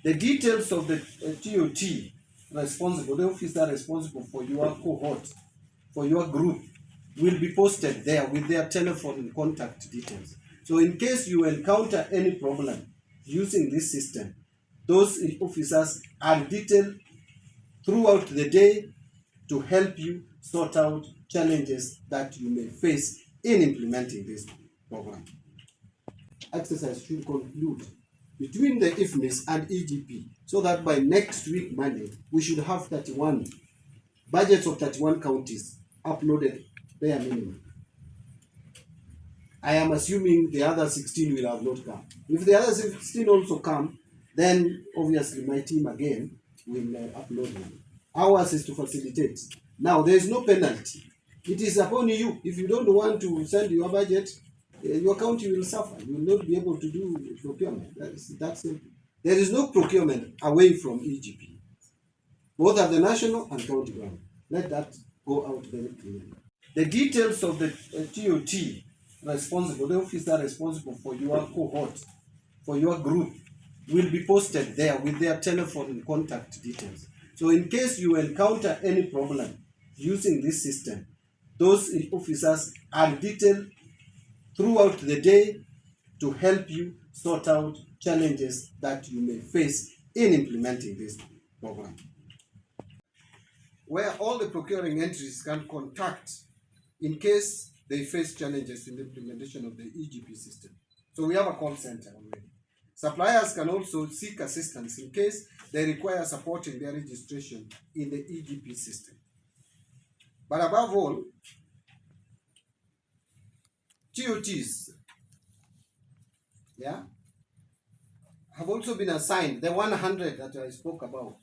The details of the TOT responsible, the officer responsible for your cohort, for your group, will be posted there with their telephone and contact details. So in case you encounter any problem using this system, those officers are detailed throughout the day to help you sort out challenges that you may face in implementing this program. Exercise should conclude between the IFMIS and EGP so that by next week Monday we should have 31 budgets of 31 counties uploaded bare minimum. I am assuming the other 16 will have not come. If the other 16 also come, then obviously my team again will upload them. Ours is to facilitate. Now there is no penalty. It is upon you. If you don't want to send your budget, your county will suffer. You will not be able to do procurement. That's simple. There is no procurement away from EGP. Both at the national and county ground. Let that go out very clearly. The details of the TOT responsible, the officer responsible for your cohort, for your group, will be posted there with their telephone and contact details. So in case you encounter any problem using this system, those officers are detailed throughout the day to help you sort out challenges that you may face in implementing this program. Where all the procuring entities can contact in case they face challenges in the implementation of the EGP system. So we have a call center already. Suppliers can also seek assistance in case they require support in their registration in the EGP system. But above all, TOTs have also been assigned, the 100 that I spoke about.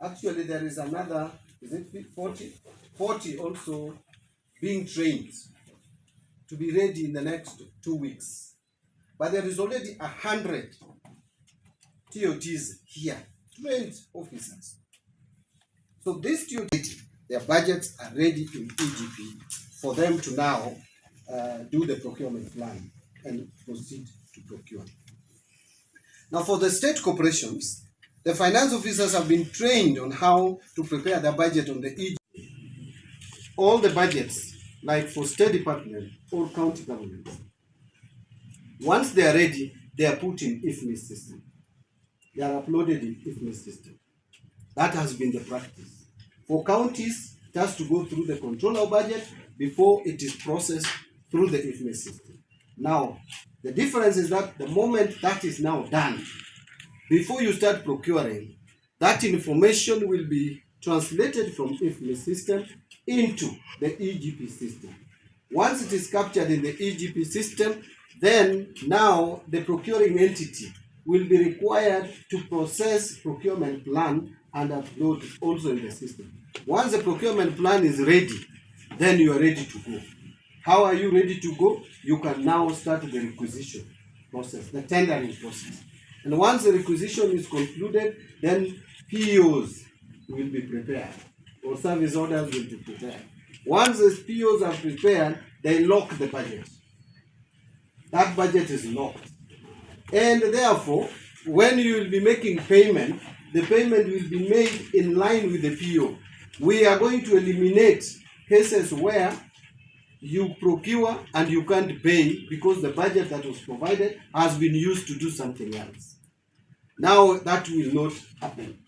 Actually, there is another, is it 40? 40 also being trained to be ready in the next 2 weeks. But there is already 100 TOTs here, trained officers. So these TOTs, their budgets are ready in EGP for them to now do the procurement plan and proceed to procure. Now for the state corporations, the finance officers have been trained on how to prepare their budget on the EGP. All the budgets, like for state department or county governments, once they are ready, they are put in IFMIS system. They are uploaded in IFMIS system. That has been the practice. For counties, it has to go through the controller budget before it is processed through the IFMIS system. Now, the difference is that the moment that is now done, before you start procuring, that information will be translated from IFMIS system into the EGP system. Once it is captured in the EGP system, then now the procuring entity will be required to process procurement plan and upload it also in the system. Once the procurement plan is ready, then you are ready to go. How are you ready to go? You can now start the requisition process, the tendering process. And once the requisition is concluded, then POs will be prepared, or service orders will be prepared. Once the POs are prepared, they lock the budget. That budget is locked. And therefore, when you will be making payment, the payment will be made in line with the PO. We are going to eliminate cases where you procure and you can't pay because the budget that was provided has been used to do something else. Now that will not happen.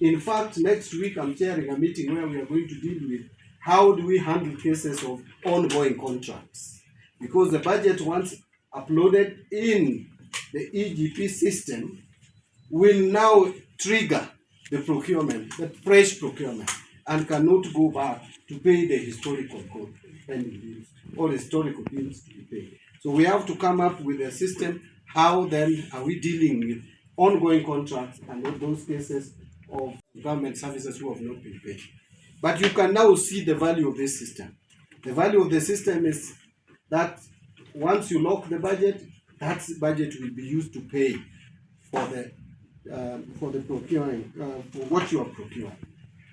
In fact, next week I'm chairing a meeting where we are going to deal with how do we handle cases of ongoing contracts. Because the budget, once uploaded in the EGP system, will now trigger the procurement, the fresh procurement, and cannot go back to pay the historical pending bills or historical bills to be paid. So we have to come up with a system. How then are we dealing with ongoing contracts and those cases of government services who have not been paid? But you can now see the value of this system. The value of the system is that once you lock the budget, that budget will be used to pay for the procuring, for what you are procuring.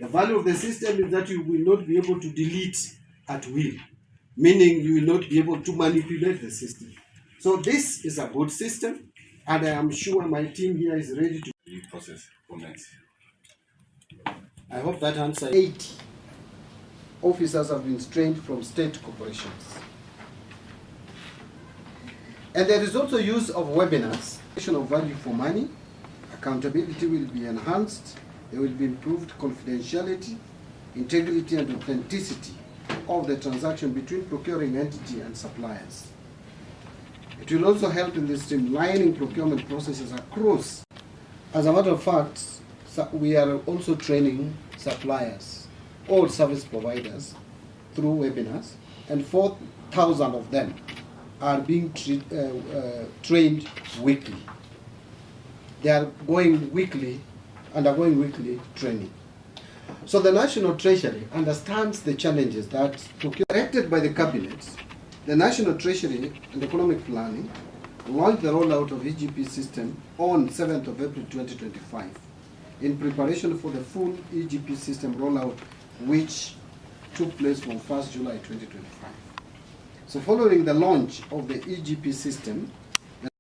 The value of the system is that you will not be able to delete at will, meaning you will not be able to manipulate the system. So this is a good system, and I am sure my team here is ready to due process commence. I hope that answers. 80 officers have been trained from state corporations. And there is also use of webinars. Of value for money, accountability will be enhanced, there will be improved confidentiality, integrity and authenticity of the transaction between procuring entity and suppliers. It will also help in the streamlining procurement processes across. As a matter of fact, we are also training suppliers, all service providers, through webinars, and 4,000 of them are being trained weekly. They are going weekly, undergoing weekly training. So the National Treasury understands the challenges that, directed by the Cabinet, the National Treasury and Economic Planning launched the rollout of EGP system on 7th of April 2025 in preparation for the full EGP system rollout, which took place from 1st July 2025. So following the launch of the EGP system,